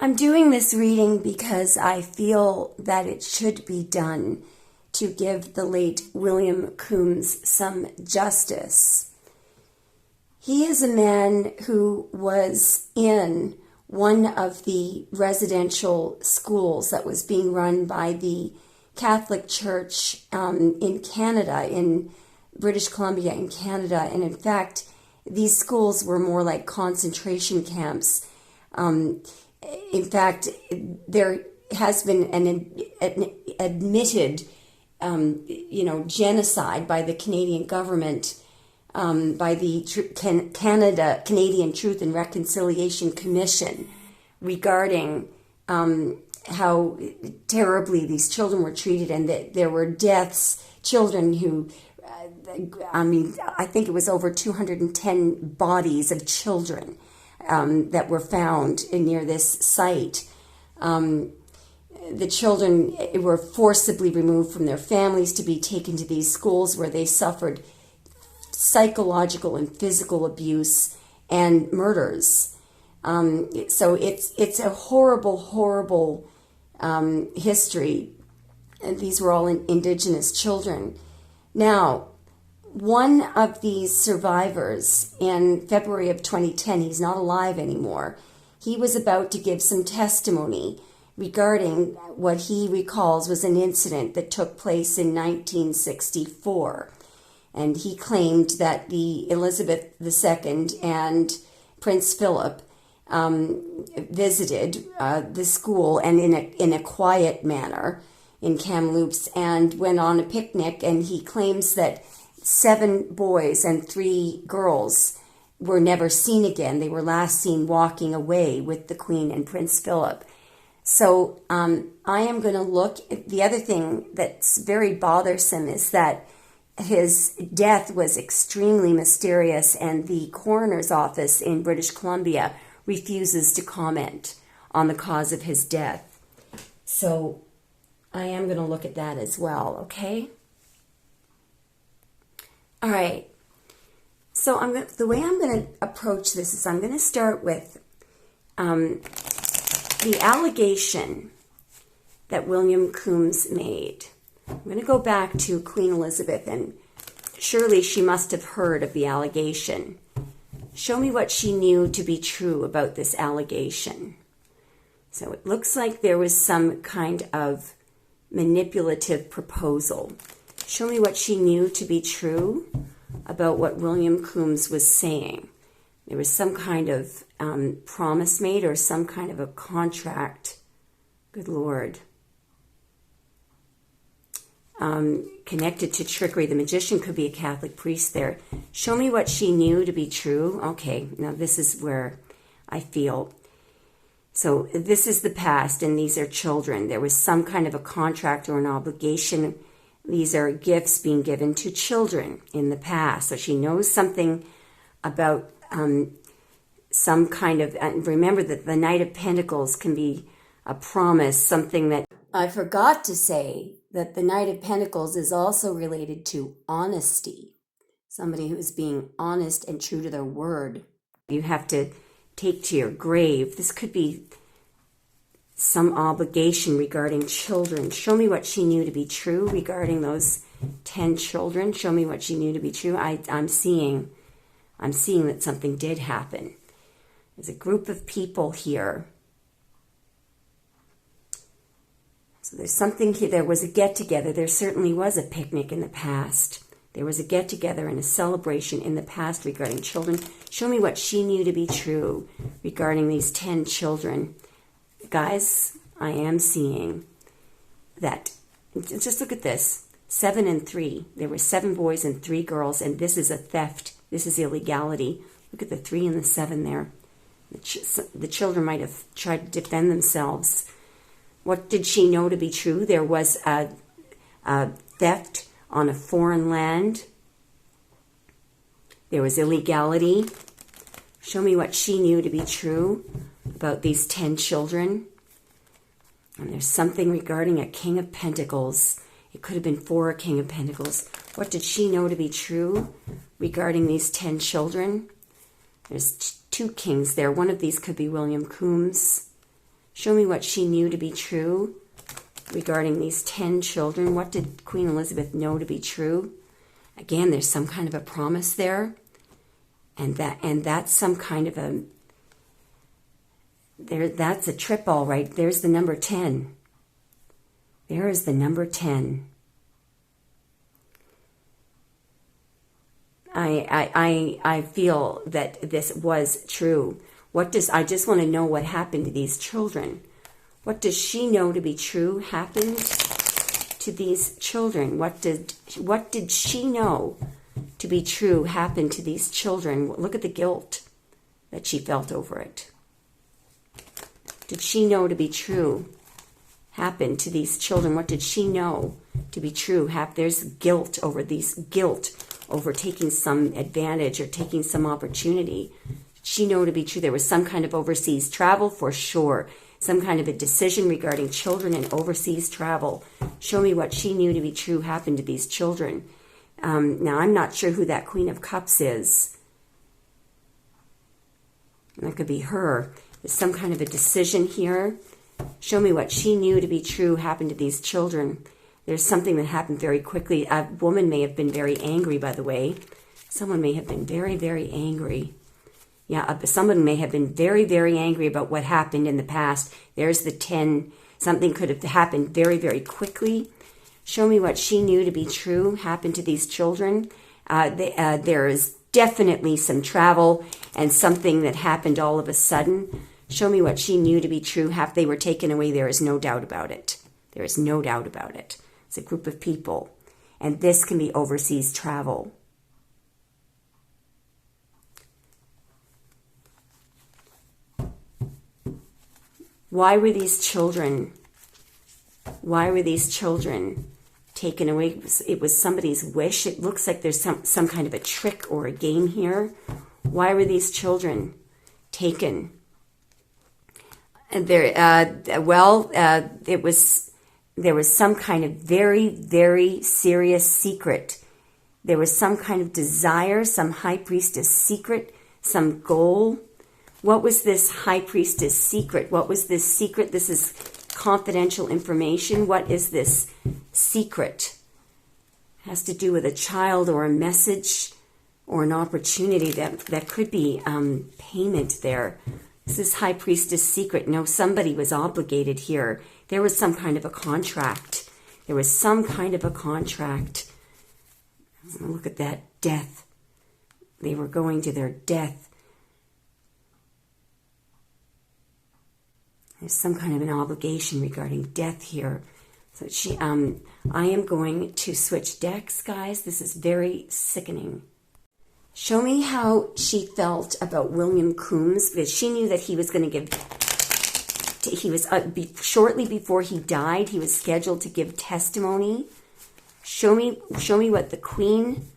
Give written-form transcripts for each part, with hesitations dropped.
I'm doing this reading because I feel that it should be done to give the late William Coombes some justice. He is a man who was in one of the residential schools that was being run by the Catholic Church in Canada, in British Columbia in Canada. And in fact, these schools were more like concentration camps. In fact, there has been an admitted, genocide by the Canadian government, by the Canadian Truth and Reconciliation Commission regarding how terribly these children were treated, and that there were deaths, children who, I think it was over 210 bodies of children that were found near this site. The children were forcibly removed from their families to be taken to these schools where they suffered psychological and physical abuse and murders. So it's a horrible history. And these were all Indigenous children. Now, one of these survivors, in February of 2010, he's not alive anymore. He was about to give some testimony regarding what he recalls was an incident that took place in 1964. And he claimed that the Elizabeth II and Prince Philip visited the school, and in a quiet manner in Kamloops, and went on a picnic. And he claims that 7 boys and 3 girls were never seen again. They were last seen walking away with the Queen and Prince Philip. So I am going to look at the other thing that's very bothersome is that his death was extremely mysterious, and the coroner's office in British Columbia refuses to comment on the cause of his death. So I am going to look at that as well, okay? All right. So the way I'm going to approach this is I'm going to start with the allegation that William Coombes made. I'm going to go back to Queen Elizabeth, and surely she must have heard of the allegation. Show me what she knew to be true about this allegation. So it looks like there was some kind of manipulative proposal. Show me what she knew to be true about what William Coombes was saying. There was some kind of promise made, or some kind of a contract. Good Lord. Connected to trickery. The magician could be a Catholic priest there. Show me what she knew to be true. Okay, now this is where I feel. So this is the past, and these are children. There was some kind of a contract or an obligation. These are gifts being given to children in the past. So she knows something about some kind of, and remember that the Knight of Pentacles can be a promise, something that, I forgot to say that the Knight of Pentacles is also related to honesty. Somebody who's being honest and true to their word. You have to take to your grave. This could be some obligation regarding children. Show me what she knew to be true regarding those 10 children. Show me what she knew to be true. I'm seeing that something did happen. There's a group of people here. So there's something here. There was a get-together. There certainly was a picnic in the past. There was a get-together and a celebration in the past regarding children. Show me what she knew to be true regarding these 10 children. Guys, I am seeing that. Just look at this. 7 and 3. There were 7 boys and 3 girls, and this is a theft. This is illegality. Look at the 3 and the 7 there. The children might have tried to defend themselves. What did she know to be true? There was a theft on a foreign land. There was illegality. Show me what she knew to be true about these 10 children. And there's something regarding a King of Pentacles. It could have been for a King of Pentacles. What did she know to be true regarding these 10 children? There's 2 kings there. One of these could be William Coombes. Show me what she knew to be true regarding these 10 children. What did Queen Elizabeth know to be true? Again, there's some kind of a promise there. And that's some kind of that's a trip, all right. There's the number 10. There is the number 10. I feel that this was true. I just want to know what happened to these children. What does she know to be true happened to these children? What did she know to be true happened to these children? Look at the guilt that she felt over it. Did she know to be true happened to these children? What did she know to be true? There's guilt over taking some advantage or taking some opportunity. Did she know to be true? There was some kind of overseas travel for sure. Some kind of a decision regarding children and overseas travel. Show me what she knew to be true happened to these children. Now, I'm not sure who that Queen of Cups is. That could be her. There's some kind of a decision here. Show me what she knew to be true happened to these children. There's something that happened very quickly. A woman may have been very angry, by the way. Someone may have been very, very angry. Yeah, someone may have been very, very angry about what happened in the past. There's the 10. Something could have happened very, very quickly. Show me what she knew to be true happened to these children. There is definitely some travel and something that happened all of a sudden. Show me what she knew to be true. They were taken away. There is no doubt about it. There is no doubt about it. It's a group of people. And this can be overseas travel. Why were these children taken away? It was somebody's wish. It looks like there's some kind of a trick or a game here. Why were these children taken? And there was some kind of very, very serious secret. There was some kind of desire, some high priestess secret, some goal. What was this high priestess secret? What was this secret? This is confidential information. What is this secret? It has to do with a child or a message or an opportunity that could be payment there. This is high priestess secret. No, somebody was obligated here. There was some kind of a contract. There was some kind of a contract. Look at that death. They were going to their death. There's some kind of an obligation regarding death here. So I am going to switch decks, guys. This is very sickening. Show me how she felt about William Coombes, because she knew that he was going to give. Shortly before he died, he was scheduled to give testimony. Show me what the Queen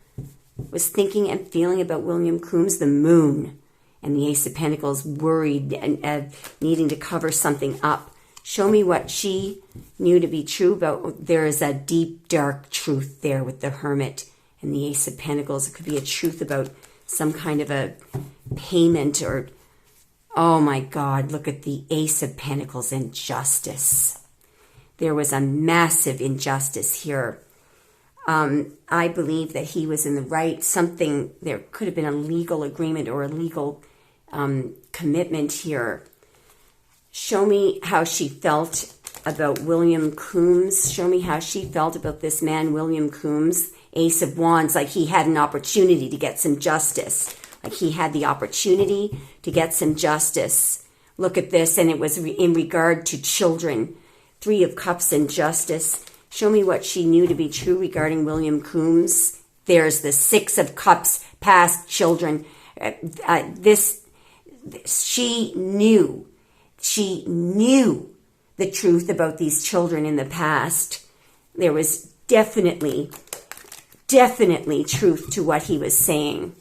was thinking and feeling about William Coombes, the Moon. And the Ace of Pentacles, worried and needing to cover something up. Show me what she knew to be true about. There is a deep, dark truth there with the Hermit and the Ace of Pentacles. It could be a truth about some kind of a payment or, oh my God, look at the Ace of Pentacles, injustice. There was a massive injustice here. I believe that he was in the right. There could have been a legal agreement or a legal commitment here. Show me how she felt about William Coombes. Show me how she felt about this man, William Coombes. Ace of Wands, like he had an opportunity to get some justice. Like he had the opportunity to get some justice. Look at this, and it was in regard to children. 3 of Cups and justice. Show me what she knew to be true regarding William Coombes. There's the 6 of Cups, past children. She knew the truth about these children in the past. There was definitely truth to what he was saying.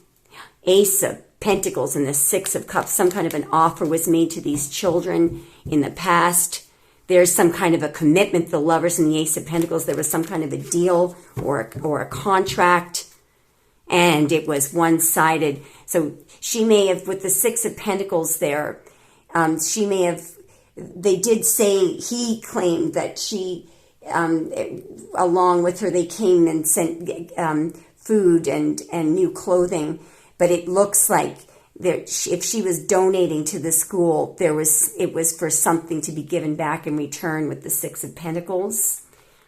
Ace of Pentacles and the 6 of Cups. Some kind of an offer was made to these children in the past. There's some kind of a commitment. The Lovers and the Ace of Pentacles, there was some kind of a deal or a contract, and it was one-sided. So she may have, with the 6 of Pentacles there, they did say, he claimed that she, along with her, they came and sent food and new clothing. But it looks like if she was donating to the school, it was for something to be given back in return with the Six of Pentacles.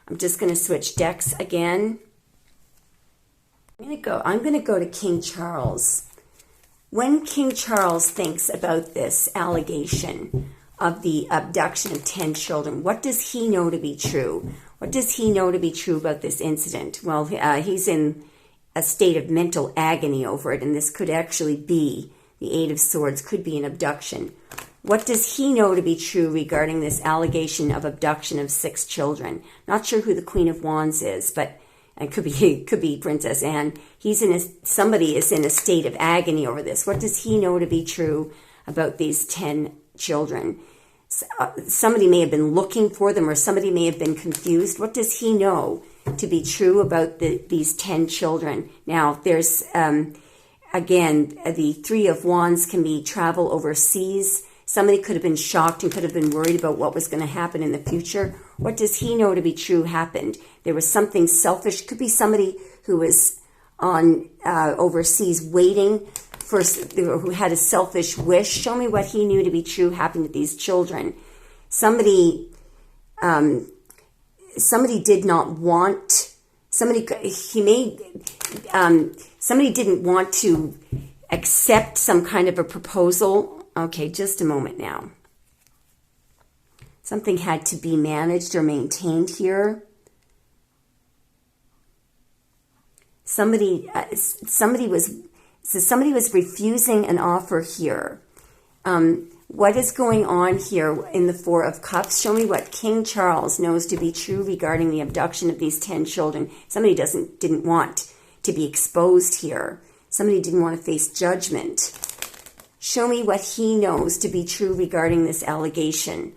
I'm just going to switch decks again. I'm going to go to King Charles. When King Charles thinks about this allegation of the abduction of 10 children, what does he know to be true? What does he know to be true about this incident? Well, he's in a state of mental agony over it, and this could actually be, the Eight of Swords could be an abduction. What does he know to be true regarding this allegation of abduction of 6 children? Not sure who the Queen of Wands is, but it could be Princess Anne. Somebody is in a state of agony over this. What does he know to be true about these 10 children? Somebody may have been looking for them, or somebody may have been confused. What does he know to be true about these 10 children? Now, there's, again, the Three of Wands can be travel overseas. Somebody could have been shocked and could have been worried about what was going to happen in the future. What does he know to be true happened? There was something selfish. Could be somebody who was on overseas waiting for, who had a selfish wish. Show me what he knew to be true happened to these children. Somebody did not want. Somebody didn't want to accept some kind of a proposal. Okay, just a moment now. Something had to be managed or maintained here. Somebody was refusing an offer here. What is going on here in the Four of Cups? Show me what King Charles knows to be true regarding the abduction of these 10 children. Somebody didn't want to be exposed here. Somebody didn't want to face judgment. Show me what he knows to be true regarding this allegation.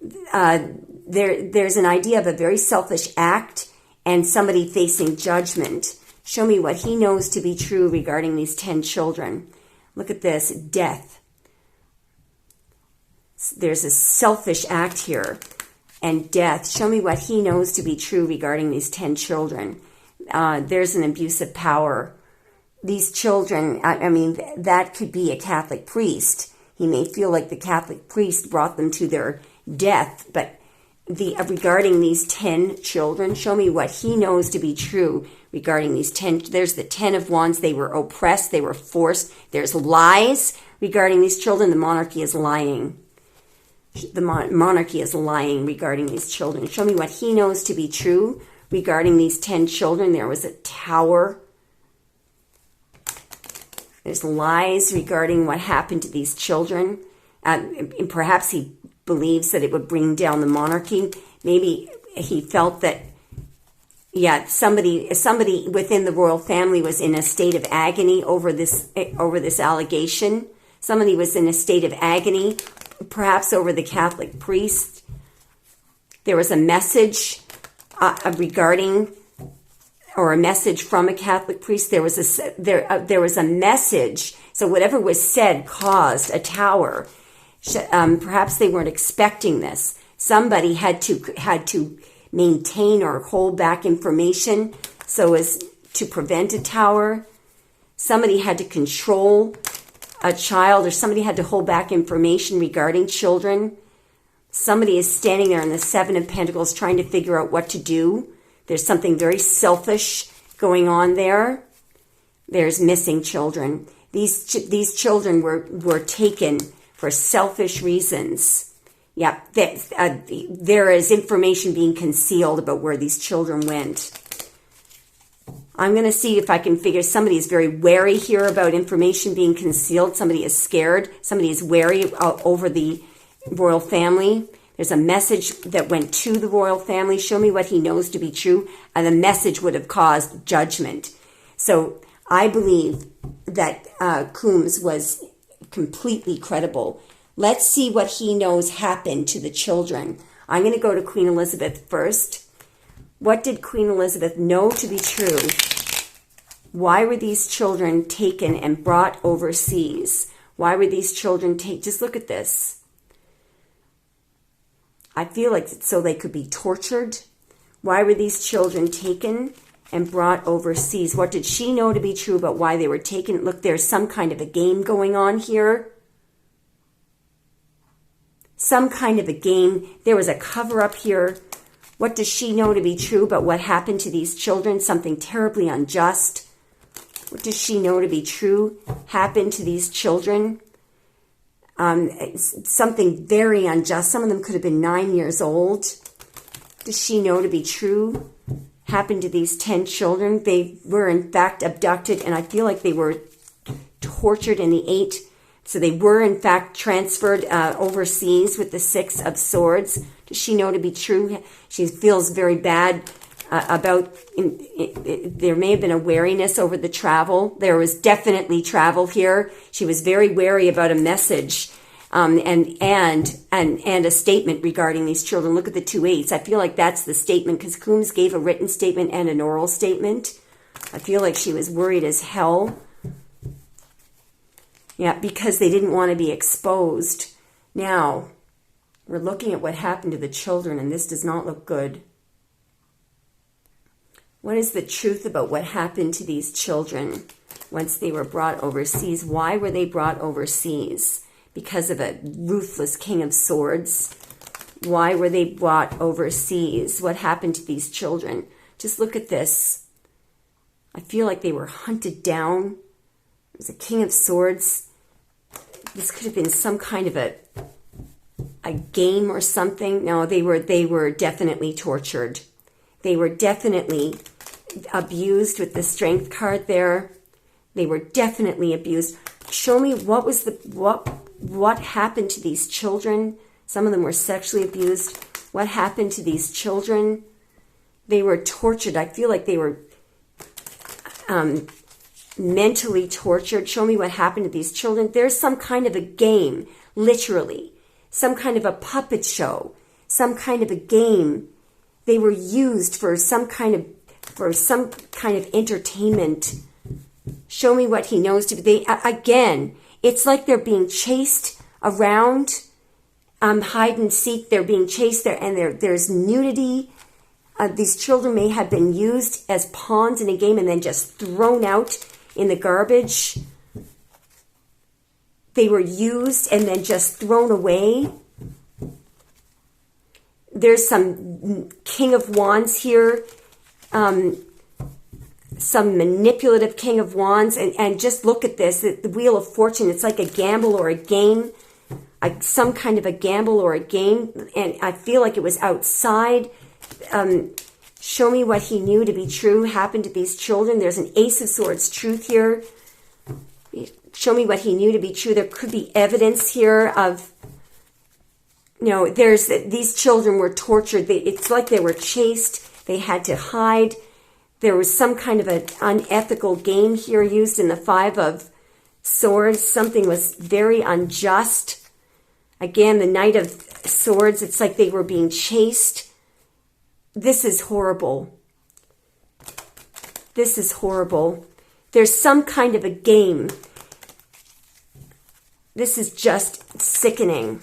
There's an idea of a very selfish act and somebody facing judgment. Show me what he knows to be true regarding these 10 children. Look at this, death. There's a selfish act here and death. Show me what he knows to be true regarding these 10 children. There's an abuse of power. These children, I mean, that could be a Catholic priest. He may feel like the Catholic priest brought them to their death, but regarding these 10 children, show me what he knows to be true regarding these 10. There's the 10 of Wands. They were oppressed. They were forced. There's lies regarding these children. The monarchy is lying. The monarchy is lying regarding these children. Show me what he knows to be true regarding these 10 children. There was a tower. There's lies regarding what happened to these children. And perhaps he believes that it would bring down the monarchy. Maybe he felt that, somebody within the royal family was in a state of agony over this allegation. Somebody was in a state of agony, perhaps over the Catholic priest. There was a message regarding, or a message from a Catholic priest. There was a message. So whatever was said caused a tower. Perhaps they weren't expecting this. Somebody had to maintain or hold back information so as to prevent a tower. Somebody had to control a child, or somebody had to hold back information regarding children. Somebody is standing there in the Seven of Pentacles trying to figure out what to do. There's something very selfish going on there. There's missing children. These children were taken for selfish reasons. Yeah, there is information being concealed about where these children went. I'm going to see if I can figure, somebody is very wary here about information being concealed. Somebody is scared. Somebody is wary over the royal family. There's a message that went to the royal family. Show me what he knows to be true. And the message would have caused judgment. So I believe that Coombes was completely credible. Let's see what he knows happened to the children. I'm going to go to Queen Elizabeth first. What did Queen Elizabeth know to be true? Why were these children taken and brought overseas? Why were these children taken? Just look at this. I feel like so they could be tortured. Why were these children taken and brought overseas? What did she know to be true about why they were taken? Look, there's some kind of a game going on here. Some kind of a game. There was a cover-up here. What does she know to be true about what happened to these children? Something terribly unjust. What does she know to be true happened to these children? Something very unjust. Some of them could have been 9 years old. Does she know to be true happened to these 10 children? They were in fact abducted, and I feel like they were tortured in the 8. So they were in fact transferred overseas with the 6 of Swords. Does she know to be true? She feels very bad about, there may have been a wariness over the travel. There was definitely travel here. She was very wary about a message and a statement regarding these children. Look at the 2 8s. I feel like that's the statement, because Coombes gave a written statement and an oral statement. I feel like she was worried as hell. Yeah, because they didn't want to be exposed. Now, we're looking at what happened to the children, and this does not look good. What is the truth about what happened to these children once they were brought overseas? Why were they brought overseas? Because of a ruthless King of Swords. Why were they brought overseas? What happened to these children? Just look at this. I feel like they were hunted down. It was a King of Swords. This could have been some kind of a game or something. No, they were definitely tortured. They were definitely abused with the Strength card there. They were definitely abused. Show me what happened to these children. Some of them were sexually abused. What happened to these children? They were tortured. I feel like they were mentally tortured. Show me what happened to these children. There's some kind of a game, literally. Some kind of a puppet show. Some kind of a game. They were used for some kind of entertainment. Show me what he knows to be. Again, it's like they're being chased around, hide and seek. They're being chased there, and there's nudity. These children may have been used as pawns in a game and then just thrown out in the garbage. They were used and then just thrown away. There's some King of Wands here, some manipulative King of Wands, and just look at this, the Wheel of Fortune. It's like a gamble or a game, some kind of a gamble or a game, and I feel like it was outside. Show me what he knew to be true happened to these children. There's an Ace of Swords truth here. Show me what he knew to be true. There could be evidence here of, these children were tortured. It's like they were chased. They had to hide. There was some kind of an unethical game here used in the 5 of Swords. Something was very unjust. Again, the Knight of Swords, it's like they were being chased. This is horrible. This is horrible. There's some kind of a game. This is just sickening.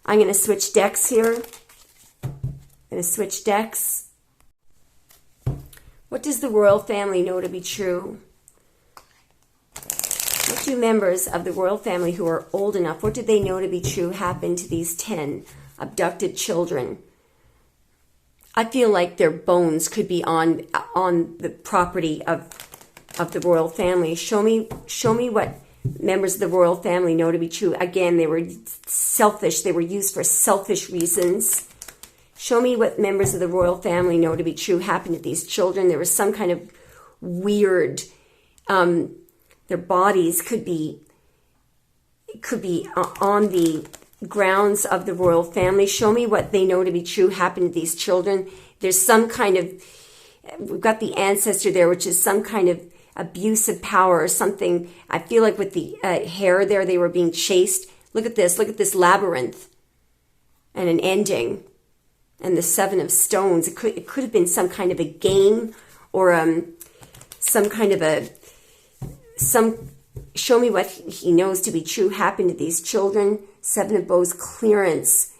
I'm going to switch decks here. What does the royal family know to be true? What do members of the royal family who are old enough, what do they know to be true happened to these 10 abducted children? I feel like their bones could be on the property of the royal family. Show me what members of the royal family know to be true. Again, they were selfish. They were used for selfish reasons. Show me what members of the royal family know to be true happened to these children. There was some kind of weird, their bodies could be on the grounds of the royal family. Show me what they know to be true happened to these children. There's some kind of, we've got the ancestor there, which is some kind of abuse of power or something. I feel like with the hair there, they were being chased. Look at this labyrinth and an ending and the 7 of Stones. It could have been some kind of a game or some kind of show me what he knows to be true happened to these children. 7 of Bows clearance.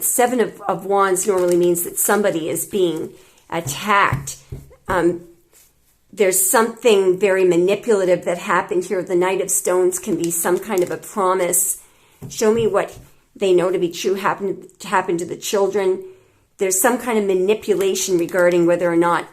Seven of Wands normally means that somebody is being attacked. There's something very manipulative that happened here. The Knight of Stones can be some kind of a promise. Show me what they know to be true happened to the children. There's some kind of manipulation regarding whether or not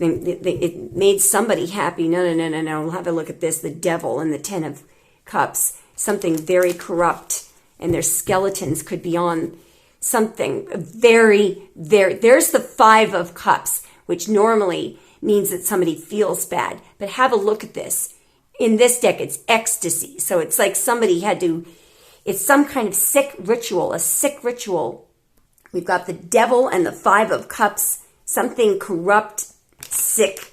it made somebody happy. No. We'll have a look at this. The Devil and the Ten of Cups. Something very corrupt. And their skeletons could be on something very. There's the Five of Cups, which normally means that somebody feels bad. But have a look at this. In this deck, it's ecstasy. So it's like somebody had to, it's some kind of sick ritual, a sick ritual. We've got the Devil and the Five of Cups, something corrupt, sick.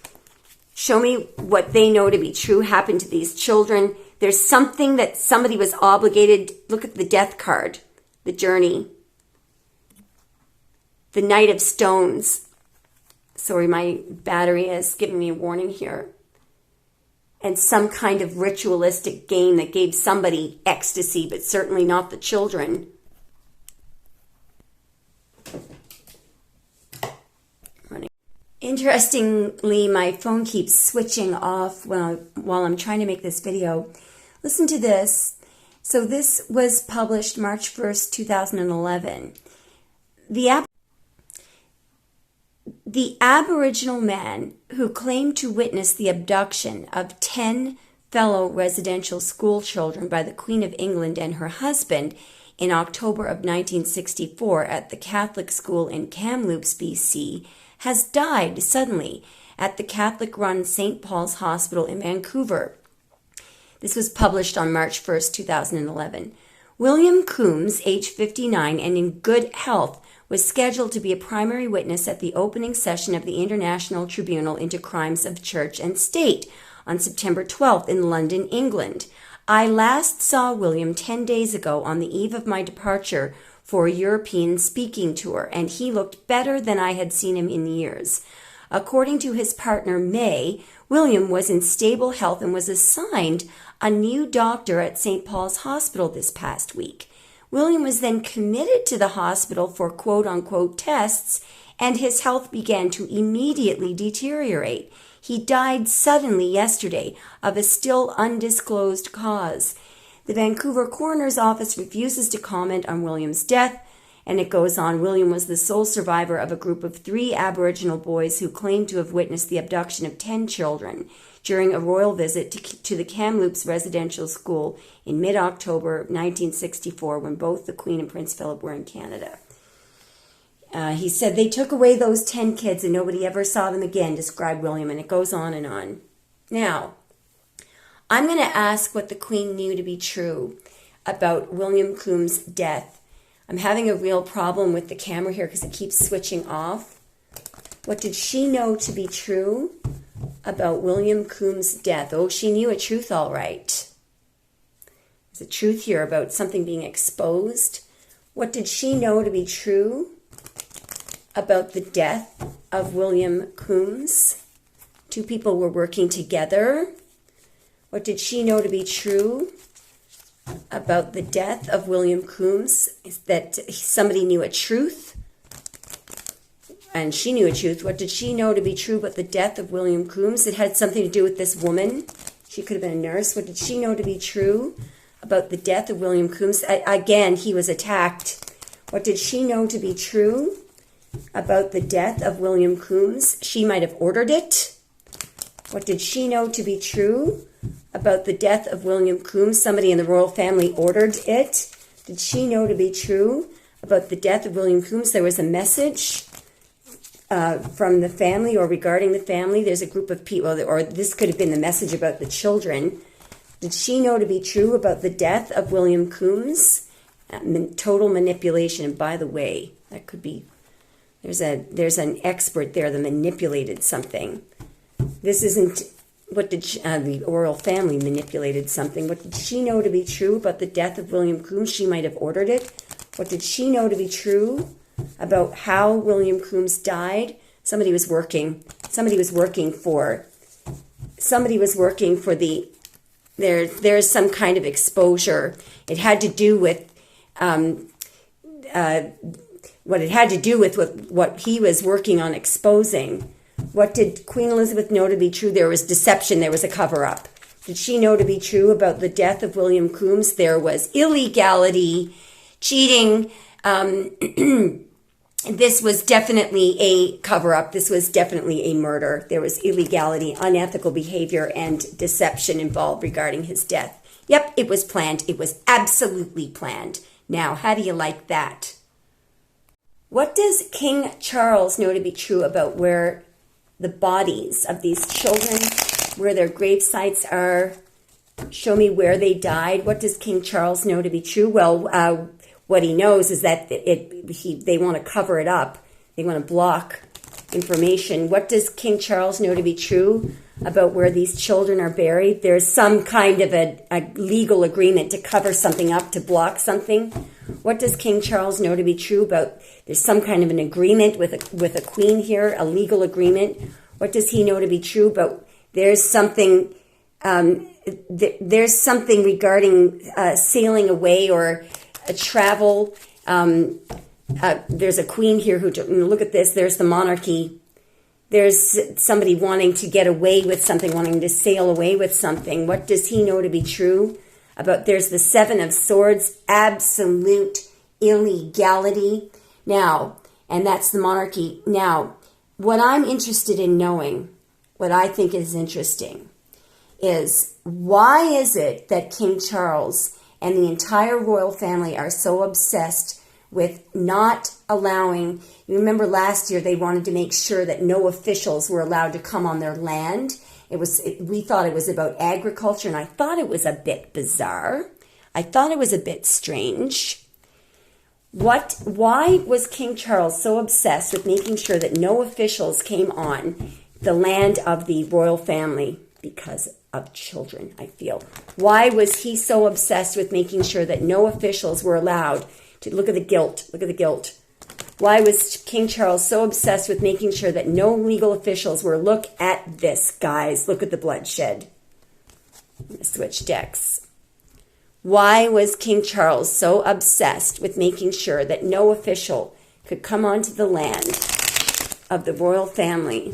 Show me what they know to be true happened to these children. There's something that somebody was obligated. Look at the Death card, the Journey. The Knight of Stones. Sorry, my battery is giving me a warning here. And some kind of ritualistic game that gave somebody ecstasy, but certainly not the children. Interestingly, my phone keeps switching off while I'm trying to make this video. Listen to this. So this was published March 1st, 2011. The Aboriginal man who claimed to witness the abduction of 10 fellow residential school children by the Queen of England and her husband in October of 1964 at the Catholic school in Kamloops, BC, has died suddenly at the Catholic-run St. Paul's Hospital in Vancouver. This was published on March 1st, 2011. William Coombes, age 59 and in good health, was scheduled to be a primary witness at the opening session of the International Tribunal into Crimes of Church and State on September 12th in London, England. I last saw William 10 days ago on the eve of my departure for a European speaking tour, and he looked better than I had seen him in years. According to his partner, May, William was in stable health and was assigned a new doctor at St. Paul's Hospital this past week. William was then committed to the hospital for quote-unquote tests, and his health began to immediately deteriorate. He died suddenly yesterday of a still undisclosed cause. The Vancouver Coroner's Office refuses to comment on William's death, and it goes on. William was the sole survivor of a group of 3 Aboriginal boys who claimed to have witnessed the abduction of 10 children during a royal visit to the Kamloops residential school in mid-October 1964 when both the Queen and Prince Philip were in Canada. He said they took away those 10 kids and nobody ever saw them again, described William, and it goes on and on. Now, I'm going to ask what the Queen knew to be true about William Coombes' death. I'm having a real problem with the camera here because it keeps switching off. What did she know to be true about William Coombes' death? Oh, she knew a truth all right. There's a truth here about something being exposed. What did she know to be true about the death of William Coombes? 2 people were working together. What did she know to be true about the death of William Coombes? Is that somebody knew a truth? And she knew a truth. What did she know to be true about the death of William Coombes? It had something to do with this woman. She could have been a nurse. What did she know to be true about the death of William Coombes? Again, he was attacked. What did she know to be true about the death of William Coombes? She might have ordered it. What did she know to be true about the death of William Coombes? Somebody in the royal family ordered it. Did she know to be true about the death of William Coombes? There was a message from the family or regarding the family. There's a group of people, or this could have been the message about the children. Did she know to be true about the death of William Coombes? Total manipulation. And by the way, that could be, there's an expert there that manipulated something. This isn't, what did the royal family manipulated something. What did she know to be true about the death of William Coombes? She might have ordered it. What did she know to be true about how William Coombes died? Somebody was working for the, there's some kind of exposure. It had to do with what it had to do with what he was working on exposing. What did Queen Elizabeth know to be true? There was deception. There was a cover-up. Did she know to be true about the death of William Coombes? There was illegality, cheating. This was definitely a cover-up. This was definitely a murder. There was illegality, unethical behavior, and deception involved regarding his death. Yep, it was planned. It was absolutely planned. Now, how do you like that? What does King Charles know to be true about where the bodies of these children, where their grave sites are? Show me where they died. What does King Charles know to be true? Well, what he knows is that they want to cover it up. They want to block information. What does King Charles know to be true about where these children are buried? There's some kind of a legal agreement to cover something up, to block something. What does King Charles know to be true about? There's some kind of an agreement with a queen here, a legal agreement. What does he know to be true about? There's something regarding sailing away or a travel. There's a queen here who, look at this, there's the monarchy. There's somebody wanting to get away with something, wanting to sail away with something. What does he know to be true about? There's the Seven of Swords, absolute illegality. Now, and that's the monarchy. Now, what I'm interested in knowing, what I think is interesting, is why is it that King Charles and the entire royal family are so obsessed with not allowing, you remember last year they wanted to make sure that no officials were allowed to come on their land. We thought it was about agriculture, and I thought it was a bit bizarre. I thought it was a bit strange. Why was King Charles so obsessed with making sure that no officials came on the land of the royal family? Because of children, I feel. Why was he so obsessed with making sure that no officials were allowed to look at the guilt? Look at the guilt. Why was King Charles so obsessed with making sure that no legal officials were? Look at this, guys. Look at the bloodshed. I'm going to switch decks. Why was King Charles so obsessed with making sure that no official could come onto the land of the royal family?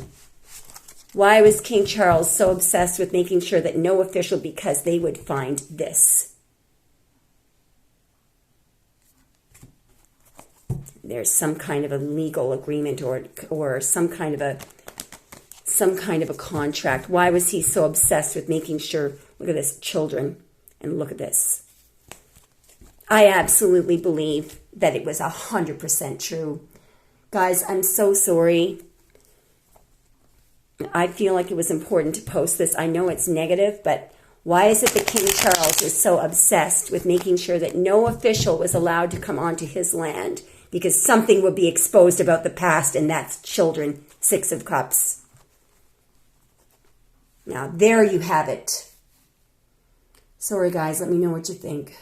Why was King Charles so obsessed with making sure that no official, because they would find this? There's some kind of a legal agreement or some kind of a contract. Why was he so obsessed with making sure? Look at this, children, and look at this. I absolutely believe that it was 100% true. Guys, I'm so sorry. I feel like it was important to post this. I know it's negative, but why is it that King Charles is so obsessed with making sure that no official was allowed to come onto his land? Because something would be exposed about the past, and that's children. Six of Cups. Now, there you have it. Sorry, guys. Let me know what you think.